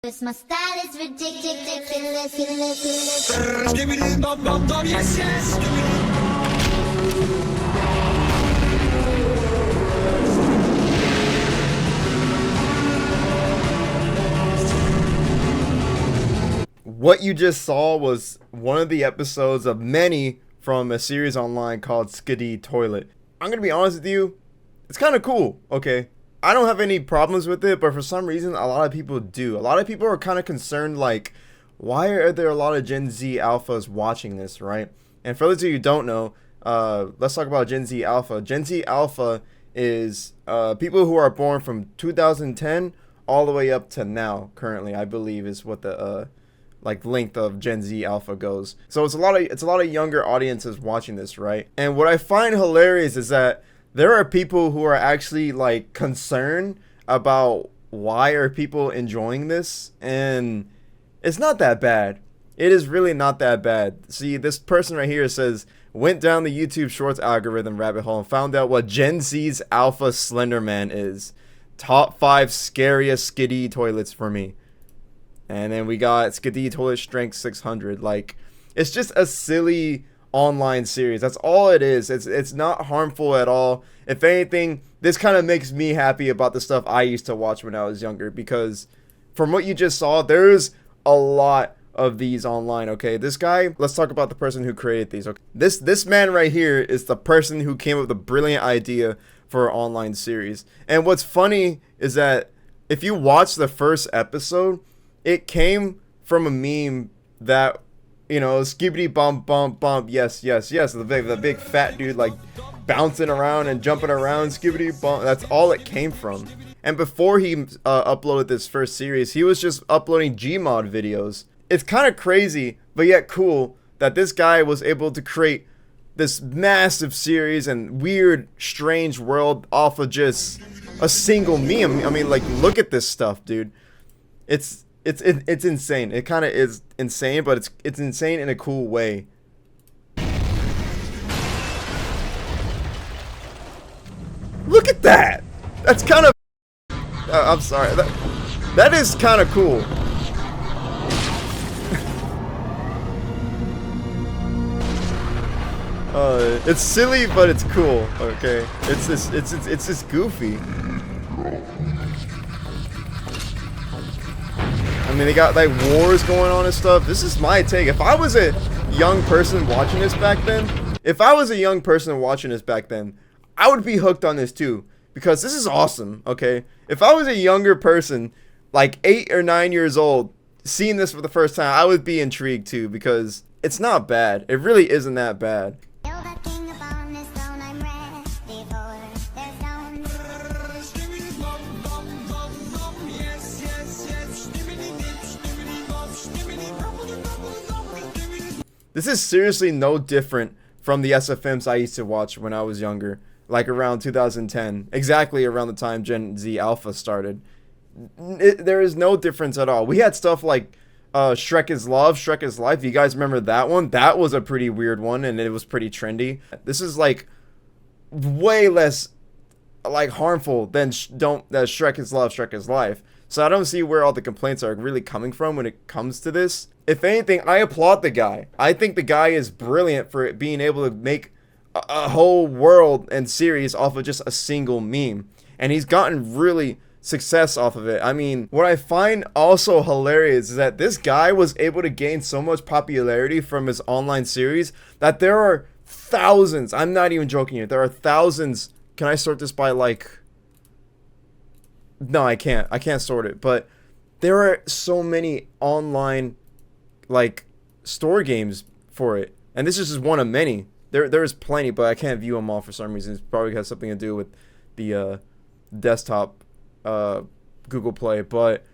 My style is ridiculous. Skibbity bum bum bum, yes yes. What you just saw was one of the episodes of many from a series online called Skibidi Toilet. I'm gonna be honest with you, it's kind of cool, okay? I don't have any problems with it, but for some reason, a lot of people do. A lot of people are kind of concerned, like, why are there a lot of Gen Z alphas watching this, right? And for those of you who don't know, let's talk about Gen Z alpha. Gen Z alpha is people who are born from 2010 all the way up to now, currently, I believe, is what the like length of Gen Z alpha goes. So it's a lot of younger audiences watching this, right? And what I find hilarious is that there are people who are actually like concerned about why are people enjoying this, and it's not that bad. It is really not that bad. See, this person right here says, went down the YouTube Shorts algorithm rabbit hole and found out what Gen Z's alpha Slenderman is. Top 5 scariest Skibidi toilets for me. And then we got Skibidi Toilet Strength 600. Like, it's just a silly online series. That's all it is. It's not harmful at all. If anything, this kind of makes me happy about the stuff I used to watch when I was younger, because from what you just saw, there's a lot of these online. Okay, this guy, let's talk about the person who created these. Okay, this man right here is the person who came up with the brilliant idea for an online series. And what's funny is that if you watch the first episode, it came from a meme that, you know, skibbity bump bump bump, yes yes yes, the big fat dude like bouncing around and jumping around, skibbity bump. That's all it came from. And before he uploaded this first series, he was just uploading Gmod videos. It's kind of crazy, but yet cool that this guy was able to create this massive series and weird, strange world off of just a single meme. I mean, like, look at this stuff, dude. It's insane. It kind of is insane, but it's insane in a cool way. Look at that. That's kind of I'm sorry. That is kind of cool. It's silly, but it's cool. Okay, it's just goofy. I mean, they got like wars going on and stuff. This is my take. If I was a young person watching this back then, I would be hooked on this too, because this is awesome. Okay, if I was a younger person, like 8 or 9 years old, seeing this for the first time, I would be intrigued too, because it's not bad. It really isn't that bad. This is seriously no different from the SFMs I used to watch when I was younger, like around 2010, exactly around the time Gen Z Alpha started. There is no difference at all. We had stuff like Shrek is Love, Shrek is Life. You guys remember that one? That was a pretty weird one, and it was pretty trendy. This is like way less like harmful than Shrek is Love, Shrek is Life. So I don't see where all the complaints are really coming from when it comes to this. If anything, I applaud the guy. I think the guy is brilliant for being able to make a whole world and series off of just a single meme. And he's gotten really success off of it. I mean, what I find also hilarious is that this guy was able to gain so much popularity from his online series that there are thousands. I'm not even joking here. There are thousands. Can I sort this by like... No, I can't. I can't sort it. But there are so many online like store games for it, and this is just one of many. There's plenty, but I can't view them all for some reason. It probably has something to do with the desktop Google Play, but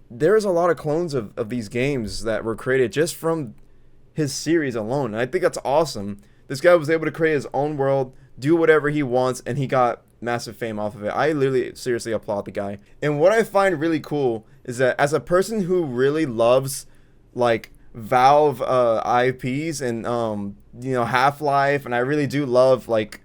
there's a lot of clones of these games that were created just from his series alone, and I think that's awesome. This guy was able to create his own world, do whatever he wants, and he got massive fame off of it. I literally seriously applaud the guy. And what I find really cool is that as a person who really loves like Valve IPs and you know, Half-Life, and I really do love like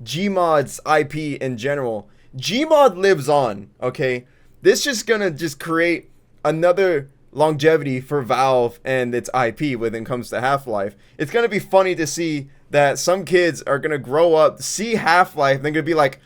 Gmod's IP in general. Gmod lives on, okay? This just gonna create another longevity for Valve and its IP when it comes to Half-Life. It's gonna be funny to see that some kids are gonna grow up, see Half-Life, and they're gonna be like,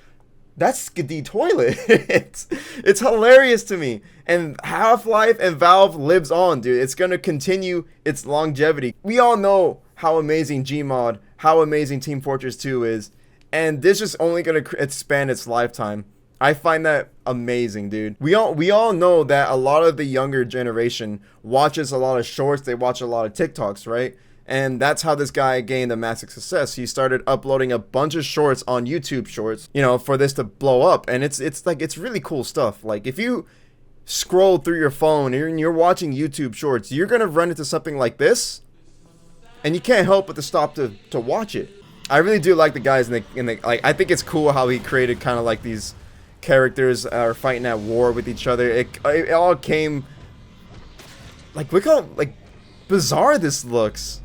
that's Skiddy Toilet. it's hilarious to me. And Half-Life and Valve lives on, dude. It's gonna continue its longevity. We all know how amazing Gmod, how amazing Team Fortress 2 is, and this is only gonna expand its lifetime. I find that amazing, dude. We all know that a lot of the younger generation watches a lot of shorts, they watch a lot of TikToks, right? And that's how this guy gained a massive success. He started uploading a bunch of shorts on YouTube Shorts, you know, for this to blow up. And it's really cool stuff. Like, if you scroll through your phone and you're watching YouTube Shorts, you're gonna run into something like this, and you can't help but to stop to watch it. I really do like the guys in the like. I think it's cool how he created kind of like these characters are fighting at war with each other. It all came, like, look how like bizarre this looks.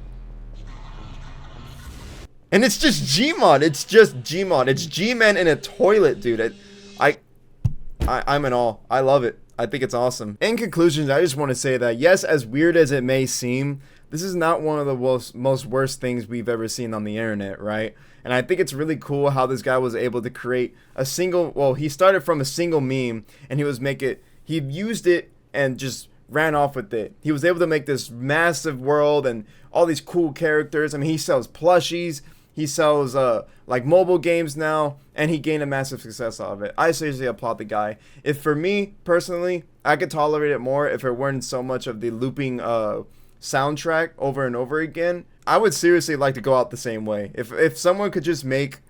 And it's just Gmod. It's just Gmod. It's G-Man in a toilet, dude. I'm in awe. I love it. I think it's awesome. In conclusion, I just want to say that, yes, as weird as it may seem, this is not one of the most worst things we've ever seen on the internet, right? And I think it's really cool how this guy was able to create a single, well, he started from a single meme, and he used it and just ran off with it. He was able to make this massive world and all these cool characters. I mean, he sells plushies. He sells like mobile games now, and he gained a massive success out of it. I seriously applaud the guy. If for me personally, I could tolerate it more if it weren't so much of the looping soundtrack over and over again. I would seriously like to go out the same way. If someone could just make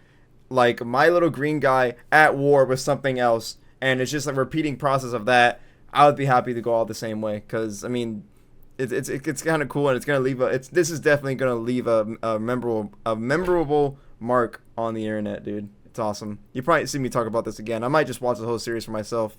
like My Little Green Guy at war with something else, and it's just a repeating process of that, I would be happy to go out the same way. Because I mean, it's kind of cool, and it's gonna leave this is definitely gonna leave a memorable mark on the internet, dude. It's awesome. You probably see me talk about this again. I might just watch the whole series for myself.